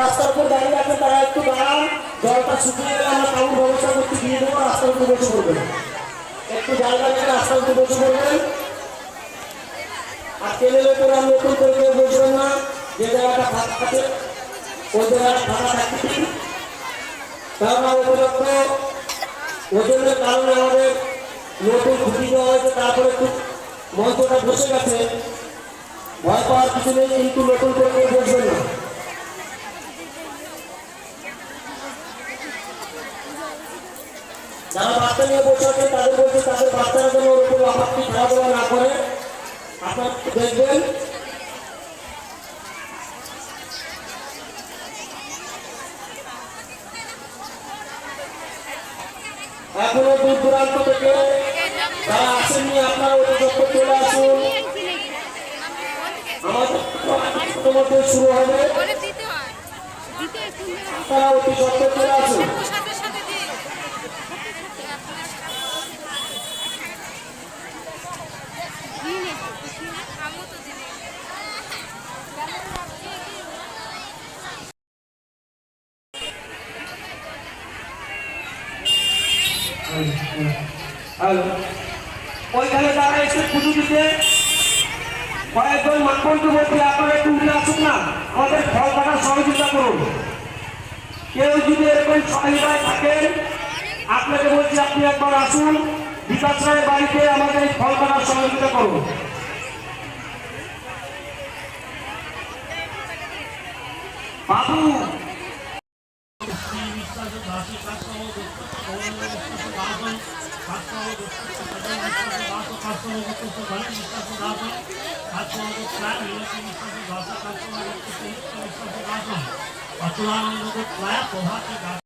রাস্তার উপর দাঁড়িয়ে আছে তারা একটু দাঁড়ান, জলটা শুকিয়ে গেলে আমরা কাউর ব্যবস্থা করতে দিয়ে দেবো, রাস্তার উপর বসে পড়বেন, একটু জায়গা নিয়ে রাস্তার উপর বসে পড়বেন। আর কেনেলে করে আমি নতুন করে কেউ বসবেন না, যে জায়গাটা ফাঁকা আছে ওই জায়গাটা ফাঁকা থাকতে দিন। কারণ উপযুক্ত ওজনের কারণে আমাদের নতুন খুঁটি দেওয়া হয়েছে, তারপরে একটু মঞ্চটা বসে গেছে, ভয় পাওয়ার কিছু নেই, কিন্তু নতুন করে কেউ বসবেন না। যারা বাচ্চা নিয়ে বসে আছে তাদের বলছে তাদের বাচ্চারা যেন ওর উপর আপত্তি খাওয়া দাওয়া না করে, আপনার দেখবেন। এখনো দূর দূরান্ত থেকে যারা আসেননি আপনারা অতি সত্তর চলে আসুন, আমাদের মধ্যে শুরু হবে, আপনারা অতি সত্তর চলে আসুন। ওইখানে তারা এসে পুজো দিতে কয়েকজন মানবন্ধু বলছে আপনারা একটু উঠে আসুন না, আমাদের ফল কাটার সহযোগিতা করুন। কেউ যদি এরকম সহায়তায় থাকেন আপনাকে বলছি আপনি একবার আসুন, বিকাশ রায়ের বাড়িতে আমাদের এই ফল কাটার সহযোগিতা করুন। বাবু অচলানন্দ প্রভাতী